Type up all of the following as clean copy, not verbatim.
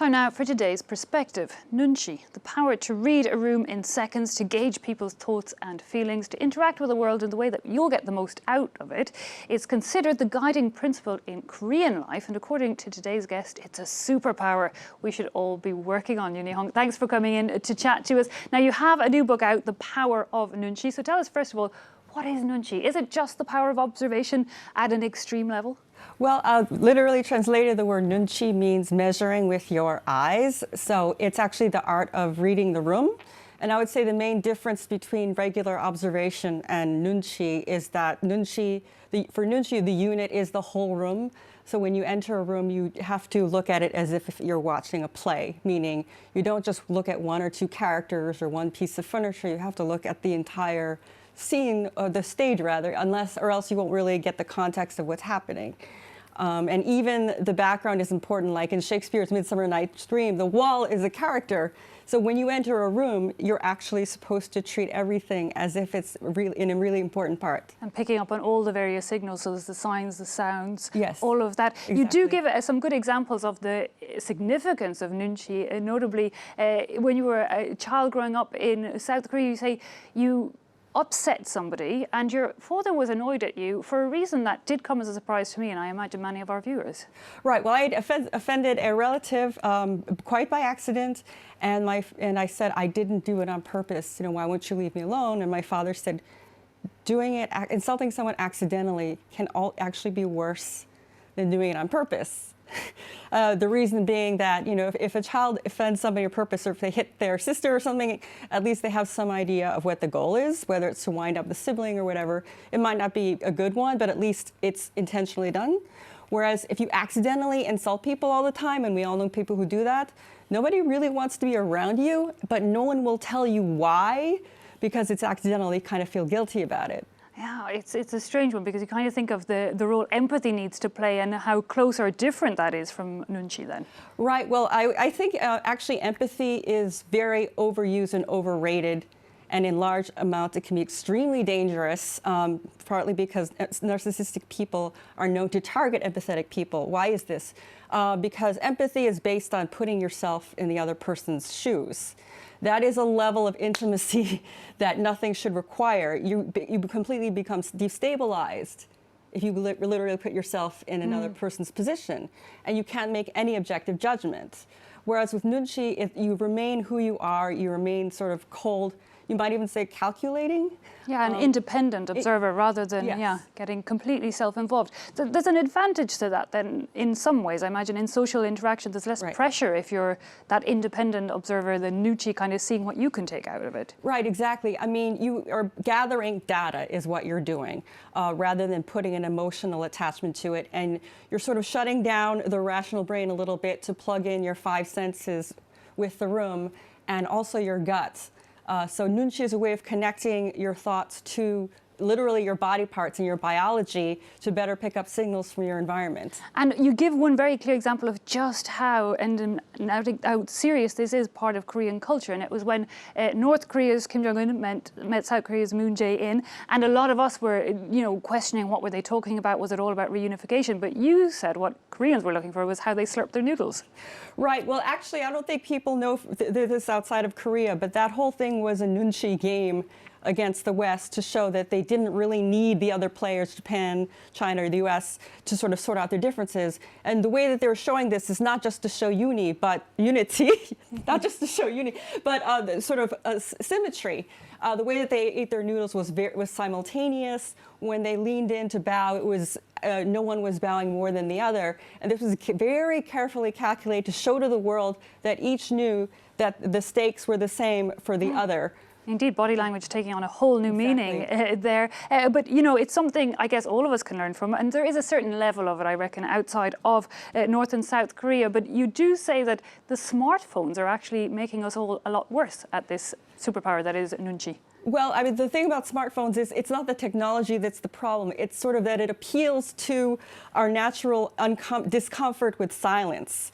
Time now for today's perspective. Nunchi, the power to read a room in seconds, to gauge people's thoughts and feelings, to interact with the world in the way that you'll get the most out of it, is considered the guiding principle in Korean life. And according to today's guest, it's a superpower we should all be working on. Euny Hong, thanks for coming in to chat to us. Now, you have a new book out, The Power of Nunchi. So tell us, first of all, what is Nunchi? Is it just the power of observation at an extreme level? Well, literally translated, the word nunchi means measuring with your eyes. So it's actually the art of reading the room. And I would say the main difference between regular observation and nunchi is that for nunchi, the unit is the whole room. So when you enter a room, you have to look at it as if you're watching a play, meaning you don't just look at one or two characters or one piece of furniture. You have to look at the entire scene, or the stage rather, or else you won't really get the context of what's happening. And even the background is important, like in Shakespeare's Midsummer Night's Dream, the wall is a character. So when you enter a room, you're actually supposed to treat everything as if it's in a really important part. And picking up on all the various signals, so there's the signs, the sounds, yes, all of that. Exactly. You do give some good examples of the significance of nunchi, notably when you were a child growing up in South Korea, you say you upset somebody and your father was annoyed at you for a reason that did come as a surprise to me, and I imagine many of our viewers. Right. Well, I had offended a relative quite by accident, and I said I didn't do it on purpose. You know, why won't you leave me alone? And my father said, insulting someone accidentally can actually be worse than doing it on purpose. The reason being that, you know, if a child offends somebody on purpose, or if they hit their sister or something, at least they have some idea of what the goal is, whether it's to wind up the sibling or whatever. It might not be a good one, but at least it's intentionally done. Whereas if you accidentally insult people all the time, and we all know people who do that, nobody really wants to be around you, but no one will tell you why, because it's accidental. They kind of feel guilty about it. Yeah, it's a strange one, because you kind of think of the role empathy needs to play and how close or different that is from nunchi then. Right. Well, I think actually empathy is very overused and overrated, and in large amounts it can be extremely dangerous, partly because narcissistic people are known to target empathetic people. Why is this? Because empathy is based on putting yourself in the other person's shoes. That is a level of intimacy that nothing should require. You completely become destabilized if you literally put yourself in another person's position, and you can't make any objective judgment. Whereas with nunchi, you remain who you are, you remain sort of cold, you might even say calculating. Yeah, an independent observer rather than getting completely self-involved. There's an advantage to that then in some ways. I imagine in social interaction there's less pressure if you're that independent observer, the nunchi kind of seeing what you can take out of it. Right, exactly. I mean, you are gathering data is what you're doing, rather than putting an emotional attachment to it. And you're sort of shutting down the rational brain a little bit to plug in your five senses with the room and also your guts. So nunchi is a way of connecting your thoughts to literally your body parts and your biology to better pick up signals from your environment. And you give one very clear example of just how how serious this is part of Korean culture. And it was when North Korea's Kim Jong-un met South Korea's Moon Jae-in, and a lot of us were, you know, questioning what were they talking about? Was it all about reunification? But you said what Koreans were looking for was how they slurped their noodles. Right. Well, actually, I don't think people know this outside of Korea, but that whole thing was a nunchi game against the West to show that they didn't really need the other players, Japan, China, or the US, to sort of sort out their differences. And the way that they were showing this is not just to show unity, but unity, not just to show unity, but sort of symmetry. The way that they ate their noodles was simultaneous. When they leaned in to bow, it was no one was bowing more than the other. And this was very carefully calculated to show to the world that each knew that the stakes were the same for the other. Indeed, body language taking on a whole new meaning there. But, you know, it's something I guess all of us can learn from. And there is a certain level of it, I reckon, outside of North and South Korea. But you do say that the smartphones are actually making us all a lot worse at this superpower that is nunchi. Well, I mean, the thing about smartphones is it's not the technology that's the problem. It's sort of that it appeals to our natural discomfort with silence.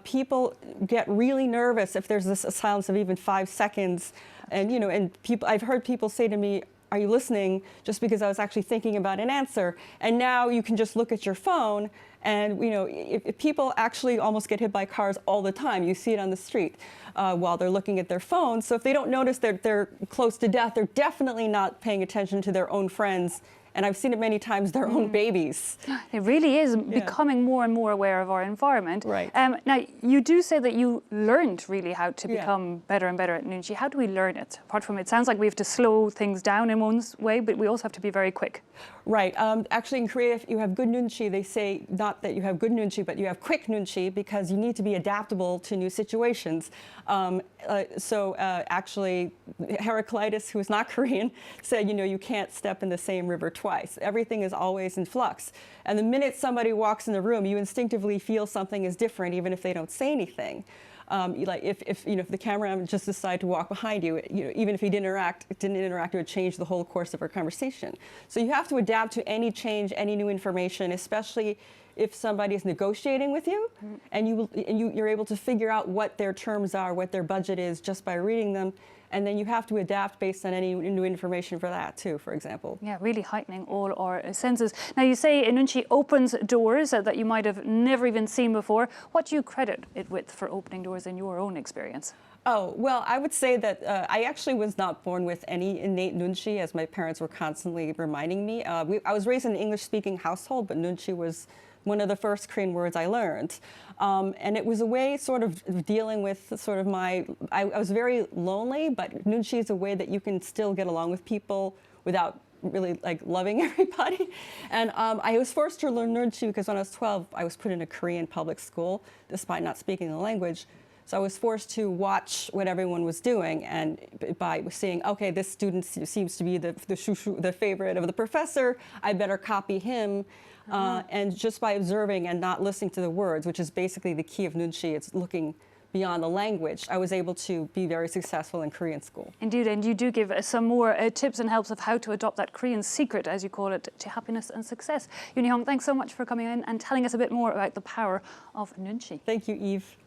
People get really nervous if there's a silence of even 5 seconds. And, you know, I've heard people say to me, are you listening? Just because I was actually thinking about an answer. And now you can just look at your phone And if people actually almost get hit by cars all the time, you see it on the street while they're looking at their phones. So if they don't notice that they're close to death, they're definitely not paying attention to their own friends. And I've seen it many times, their own babies. It really is becoming more and more aware of our environment. Right. Now, you do say that you learned really how to become better and better at Nunchi. How do we learn it? Apart from it sounds like we have to slow things down in one way, but we also have to be very quick. Right. Actually, in Korea, if you have good Nunchi, they say not that you have good Nunchi, but you have quick Nunchi because you need to be adaptable to new situations. Actually, Heraclitus, who is not Korean, said, you can't step in the same river twice. Everything is always in flux. And the minute somebody walks in the room, you instinctively feel something is different, even if they don't say anything. Like if the cameraman just decided to walk behind you, even if he didn't interact, it would change the whole course of our conversation. So you have to adapt to any change, any new information, especially if somebody is negotiating with you, and you're able to figure out what their terms are, what their budget is, just by reading them. And then you have to adapt based on any new information for that too, for example. Yeah, really heightening all our senses. Now you say Nunchi opens doors that you might have never even seen before. What do you credit it with for opening doors in your own experience? Oh, well, I would say that I actually was not born with any innate Nunchi, as my parents were constantly reminding me. I was raised in an English-speaking household, but Nunchi was one of the first Korean words I learned. And it was a way sort of dealing with sort of I was very lonely, but Nunchi is a way that you can still get along with people without really loving everybody. And I was forced to learn Nunchi because when I was 12, I was put in a Korean public school, despite not speaking the language. So I was forced to watch what everyone was doing, and by seeing, okay, this student seems to be the favorite of the professor, I better copy him. And just by observing and not listening to the words, which is basically the key of Nunchi, it's looking beyond the language, I was able to be very successful in Korean school. Indeed, and you do give some more tips and helps of how to adopt that Korean secret, as you call it, to happiness and success. Euny Hong, thanks so much for coming in and telling us a bit more about the power of Nunchi. Thank you, Eve.